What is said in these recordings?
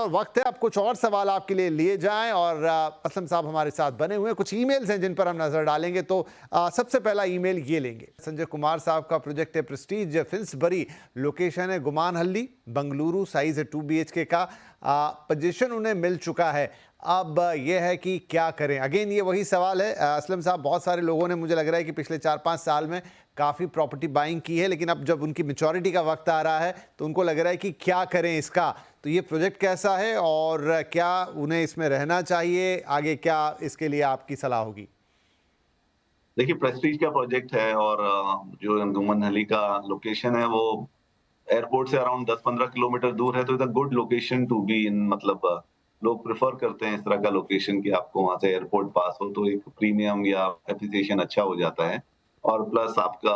और वक्त है अब कुछ और सवाल आपके लिए लिए जाएं और असलम साहब हमारे साथ बने हुए हैं, कुछ ईमेल्स हैं जिन पर हम नजर डालेंगे। तो सबसे पहला ईमेल ये लेंगे। संजय कुमार साहब का प्रोजेक्ट है प्रेस्टीज फिल्सबरी, लोकेशन है गुमानहल्ली, बंगलुरु, साइज है 2 BHK का, पोजीशन उन्हें मिल चुका है। अब यह है कि क्या करें। अगेन ये वही सवाल है असलम साहब, बहुत सारे लोगों ने मुझे लग रहा है कि पिछले 4-5 साल में काफ़ी प्रॉपर्टी बाइंग की है, लेकिन अब जब उनकी मैच्योरिटी का वक्त आ रहा है तो उनको लग रहा है कि क्या करें इसका। तो ये प्रोजेक्ट कैसा है और क्या उन्हें इसमें रहना चाहिए, आगे क्या इसके लिए आपकी सलाह होगी? देखिए, प्रेस्टीज का प्रोजेक्ट है और जो गुमनहली का लोकेशन है वो एयरपोर्ट से अराउंड 10-15 किलोमीटर दूर है, तो it's a good location to be in. मतलब लोग प्रेफर करते हैं इस तरह का लोकेशन कि आपको वहां से एयरपोर्ट पास हो, तो एक प्रीमियम या एप्रिसिएशन अच्छा हो जाता है। और प्लस आपका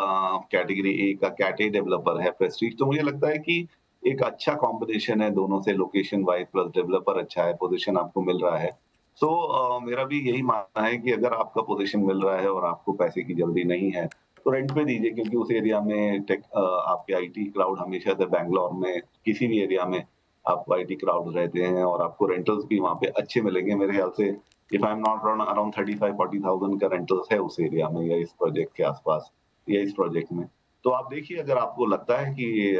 कैटेगरी ए का कैट ए डेवलपर है प्रेस्टीज, तो मुझे लगता है कि एक अच्छा कॉम्बिनेशन है दोनों से, लोकेशन वाइज प्लस डेवलपर अच्छा है, पोजीशन आपको मिल रहा है। सो मेरा भी यही मानना है कि अगर आपका पोजीशन मिल रहा है और आपको पैसे की जल्दी नहीं है, तो रेंट पे दीजिए, क्योंकि उस एरिया में आपके आईटी क्राउड हमेशा से बैंगलोर में किसी भी एरिया में आपको आईटी क्राउड रहते हैं और आपको रेंटल्स भी वहाँ पे अच्छे मिलेंगे। मेरे ख्याल से if I am not wrong around 35-40,000 का रेंटल्स है उस एरिया में या इस प्रोजेक्ट के आसपास या इस प्रोजेक्ट में। तो आप देखिए, अगर आपको लगता है कि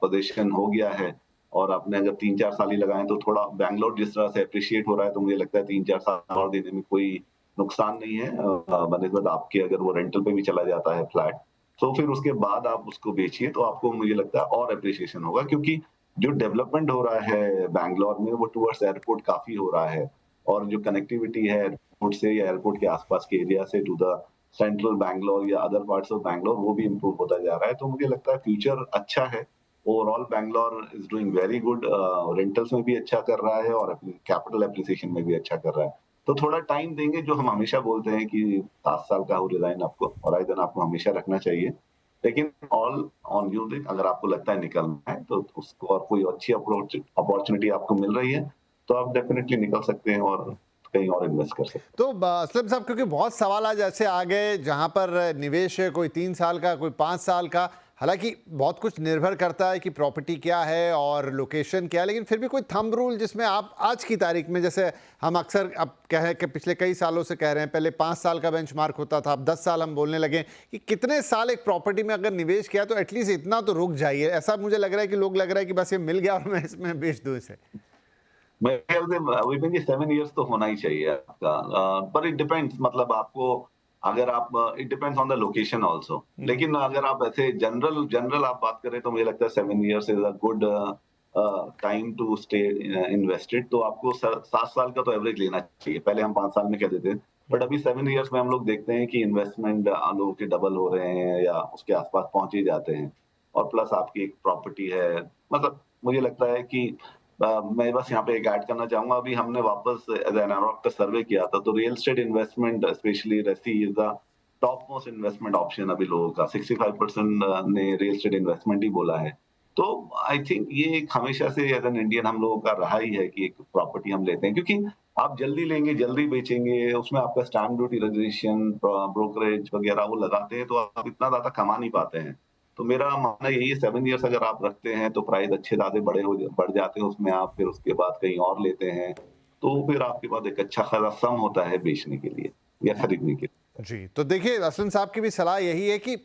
पोजीशन हो गया है और आपने अगर 3-4 साल ही लगाए तो थोड़ा बैंगलोर जिस तरह से एप्रिशिएट हो रहा है, तो मुझे लगता है 3-4 साल और देने में कोई नुकसान नहीं है। बनिस्बत आपके अगर वो रेंटल पे भी चला जाता है फ्लैट, तो फिर उसके बाद आप उसको बेचिए, तो आपको मुझे लगता है और एप्रिसिएशन होगा, क्योंकि जो डेवलपमेंट हो रहा है बैंगलोर में वो टुवर्ड्स एयरपोर्ट काफ़ी हो रहा है और जो कनेक्टिविटी है एयरपोर्ट से या एयरपोर्ट के आस-पास के एरिया से टू द सेंट्रल बैंगलोर या अदर पार्ट्स ऑफ बैंगलोर, वो भी इम्प्रूव होता जा रहा है। तो मुझे लगता है फ्यूचर अच्छा है। Overall Bangalore is doing very good, rentals में भी अच्छा कर रहा है और कैपिटल एप्रिसिएशन में भी अच्छा कर रहा है। तो थोड़ा टाइम देंगे, जो हम हमेशा बोलते हैं कि 7 साल का होराइज़न आपको हमेशा रखना चाहिए। लेकिन ऑल ऑन यू, अगर आपको लगता है निकलना है तो उसको, और कोई अच्छी अपॉर्चुनिटी आपको मिल रही है, तो आप डेफिनिटली निकल सकते हैं और कहीं और इन्वेस्ट कर सकते हैं। तो असलम साहब, क्योंकि बहुत सवाल आज ऐसे आ गए जहां पर निवेश है, कोई 3 साल का, कोई 5 साल का। हालांकि बहुत कुछ निर्भर करता है कि प्रॉपर्टी क्या है और लोकेशन क्या है, लेकिन फिर भी कोई थंब रूल जिसमें आप आज की तारीख में, जैसे हम अक्सर अब कह कि पिछले कई सालों से कह रहे हैं, पहले 5 साल का बेंचमार्क होता था, अब 10 साल हम बोलने लगे कि कितने साल एक प्रॉपर्टी में अगर निवेश किया तो एटलीस्ट इतना तो रुक जाइए। ऐसा मुझे लग रहा है कि लोग लग रहा है कि बस ये मिल गया और मैं इसमें बेच दूं इसे। मेरे ख्याल से विपिन जी 7 इयर्स तो होना ही चाहिए आपका। पर इट डिपेंड्स, मतलब आपको, अगर आप, it depends on the location also. Hmm. लेकिन अगर आप ऐसे जनरल जनरल आप बात करें, तो मुझे लगता है 7 years is a good time to stay invested. तो आपको 7 साल का तो एवरेज लेना चाहिए। पहले हम 5 साल में कहते थे, बट अभी 7 इयर्स में हम लोग देखते हैं कि इन्वेस्टमेंट लोगों के डबल हो रहे हैं या उसके आसपास पहुंच ही जाते हैं। और प्लस आपकी एक प्रॉपर्टी है, मतलब मुझे लगता है कि मैं बस यहाँ पे एक ऐड करना चाहूँगा, अभी हमने वापस एज़ एनालॉग का सर्वे किया था, तो रियल एस्टेट इन्वेस्टमेंट स्पेशली रेसी is the top most investment option अभी लोगों का। 65% ने रियल एस्टेट इन्वेस्टमेंट ही बोला है। तो आई थिंक ये एक हमेशा से एज़ एन इंडियन हम लोगों का रहा ही है कि एक प्रॉपर्टी हम लेते हैं, क्योंकि आप जल्दी लेंगे, जल्दी बेचेंगे, उसमें आपका स्टैम्प ड्यूटी, रजिस्ट्रेशन, ब्रोकरेज वगैरह वो लगाते हैं, तो आप इतना ज़्यादा कमा नहीं पाते हैं। तो मेरा मानना यही है, 7 इयर्स अगर आप रखते हैं तो प्राइस अच्छे ज़्यादा बढ़ जाते हैं उसमें, आप फिर उसके बाद कहीं और लेते हैं, तो फिर आपके पास एक अच्छा खासा सम होता है बेचने के लिए या खरीदने के लिए। जी, तो देखिए असलम साहब की भी सलाह यही है कि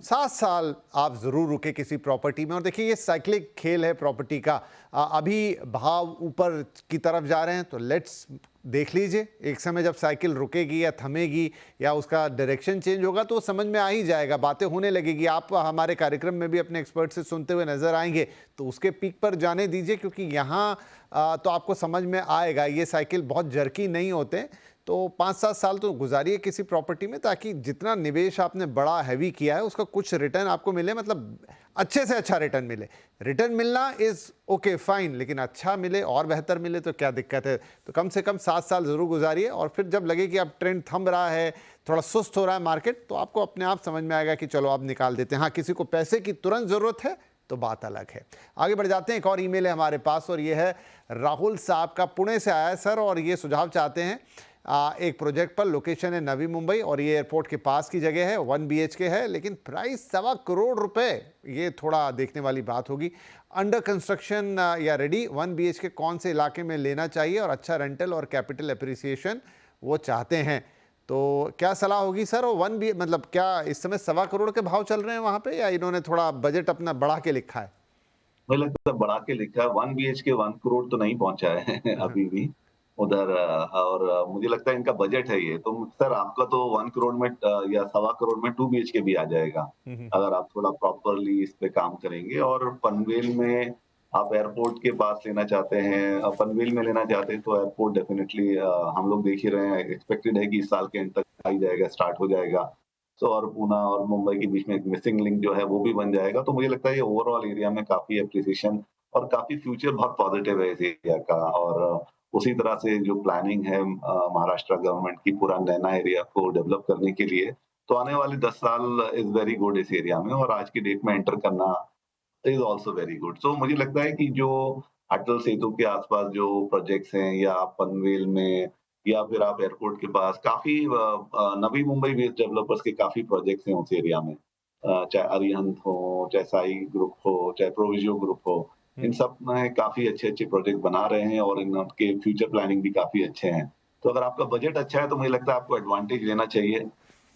7 साल आप ज़रूर रुके किसी प्रॉपर्टी में। और देखिए ये साइक्लिक खेल है प्रॉपर्टी का। अभी भाव ऊपर की तरफ जा रहे हैं तो लेट्स देख लीजिए, एक समय जब साइकिल रुकेगी या थमेगी या उसका डायरेक्शन चेंज होगा तो समझ में आ ही जाएगा, बातें होने लगेगी। आप हमारे कार्यक्रम में भी अपने एक्सपर्ट से सुनते हुए नजर आएंगे, तो उसके पीक पर जाने दीजिए, क्योंकि यहाँ तो आपको समझ में आएगा ये साइकिल बहुत जर्की नहीं होते। तो 5-7 साल तो गुजारिए किसी प्रॉपर्टी में, ताकि जितना निवेश आपने बड़ा हैवी किया है उसका कुछ रिटर्न आपको मिले, मतलब अच्छे से अच्छा रिटर्न मिले। रिटर्न मिलना इज़ ओके फाइन, लेकिन अच्छा मिले और बेहतर मिले तो क्या दिक्कत है। तो कम से कम 7 साल ज़रूर गुजारिए, और फिर जब लगे कि अब ट्रेंड थम रहा है, थोड़ा सुस्त हो रहा है मार्केट, तो आपको अपने आप समझ में आएगा कि चलो अब निकाल देते हैं। हाँ, किसी को पैसे की तुरंत ज़रूरत है तो बात अलग है। आगे बढ़ जाते हैं, एक और ईमेल है हमारे पास और ये है राहुल साहब का, पुणे से आया है सर, और ये सुझाव चाहते हैं एक प्रोजेक्ट पर, लोकेशन है नवी मुंबई और ये एयरपोर्ट के पास की जगह है, 1 BHK है, लेकिन प्राइस 1.25 करोड़ रुपए। ये थोड़ा देखने वाली बात होगी। अंडर कंस्ट्रक्शन या रेडी 1 BHK कौन से इलाके में लेना चाहिए और अच्छा रेंटल और कैपिटल एप्रिसिएशन वो चाहते हैं, तो क्या सलाह होगी सर? और 1 BHK मतलब क्या इस समय 1.25 करोड़ के भाव चल रहे हैं वहाँ पे, या इन्होंने थोड़ा बजट अपना बढ़ा के लिखा है? मुझे लगता है बढ़ा के लिखा है। 1 BHK 1 करोड़ तो नहीं पहुँचा है अभी भी उधर, और मुझे लगता है इनका बजट है ये। तो सर आपका तो 1 करोड़ में या 1.25 करोड़ में 2 BHK भी आ जाएगा, अगर आप थोड़ा प्रॉपरली इस पे काम करेंगे। और पनवेल में आप एयरपोर्ट के पास लेना चाहते हैं, पनवेल में लेना चाहते हैं तो एयरपोर्ट डेफिनिटली हम लोग देख ही रहे हैं, एक्सपेक्टेड है कि इस साल के एंड तक आ ही जाएगा, स्टार्ट हो जाएगा। सो और पूना और मुंबई के बीच में एक मिसिंग लिंक जो है वो भी बन जाएगा। तो मुझे लगता है ये ओवरऑल एरिया में काफ़ी एप्रिसिएशन और काफ़ी फ्यूचर बहुत पॉजिटिव है इस एरिया का। और उसी तरह से जो प्लानिंग है महाराष्ट्र गवर्नमेंट की पूरा नैना एरिया को डेवलप करने के लिए, तो आने वाले 10 साल इज़ वेरी गुड इस एरिया में, और आज की डेट में एंटर करना इज़ आल्सो वेरी गुड। सो मुझे लगता है कि जो अटल सेतु के आस-पास जो प्रोजेक्ट्स हैं, या पनवेल में, या फिर आप एयरपोर्ट के पास काफ़ी नवी मुंबई बेस्ड डेवलपर्स के काफ़ी प्रोजेक्ट्स हैं उस एरिया में। चाहे अरिहंत हो, चाहे साई ग्रुप हो, चाहे प्रोविजियो ग्रुप हो, इन सब में काफ़ी अच्छे-अच्छे प्रोजेक्ट बना रहे हैं और इनके फ्यूचर प्लानिंग भी काफ़ी अच्छे हैं। तो अगर आपका बजट अच्छा है तो मुझे लगता है आपको एडवांटेज लेना चाहिए।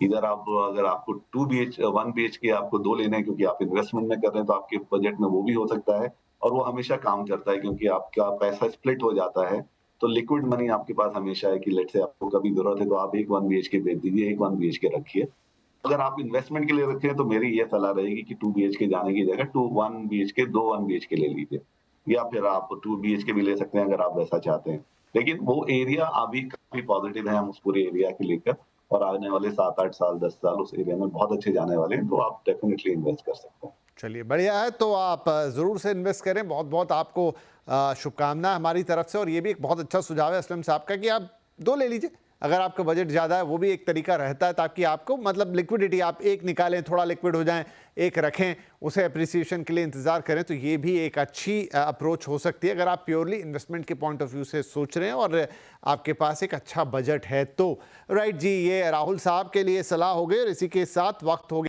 इधर आप, अगर आपको 1 BHK आपको 2 लेने हैं क्योंकि आप इन्वेस्टमेंट में कर रहे हैं, तो आपके बजट में वो भी हो सकता है, और वो हमेशा काम करता है क्योंकि आपका पैसा स्प्लिट हो जाता है। तो लिक्विड मनी आपके पास हमेशा है कि लेट्स से आपको कभी ज़रूरत है तो आप एक 1 BHK बेच दीजिए, एक 1 BHK रखिए। अगर आप इन्वेस्टमेंट के लिए रखें तो मेरी ये सलाह रहेगी कि 2 BHK जाने की जगह 1 BHK 2 1 BHK ले लीजिए, या फिर आप 2 BHK भी ले सकते हैं अगर आप वैसा चाहते हैं। लेकिन वो एरिया अभी काफ़ी पॉजिटिव है हम उस पूरे एरिया को लेकर, और आने वाले 7-8 साल 10 साल उस एरिया में बहुत अच्छे जाने वाले हैं, तो आप डेफिनिटली इन्वेस्ट कर सकते हैं। चलिए बढ़िया है, तो आप ज़रूर से इन्वेस्ट करें। बहुत बहुत आपको शुभकामनाएं हमारी तरफ से। और ये भी एक बहुत अच्छा सुझाव है असलम साहब का कि आप 2 ले लीजिए, अगर आपका बजट ज़्यादा है, वो भी एक तरीका रहता है, ताकि आपको मतलब लिक्विडिटी, आप एक निकालें, थोड़ा लिक्विड हो जाएं, एक रखें, उसे अप्रिसिएशन के लिए इंतज़ार करें, तो ये भी एक अच्छी अप्रोच हो सकती है अगर आप प्योरली इन्वेस्टमेंट के पॉइंट ऑफ व्यू से सोच रहे हैं और आपके पास एक अच्छा बजट है तो। राइट जी, ये राहुल साहब के लिए सलाह हो गई और इसी के साथ वक्त हो गया।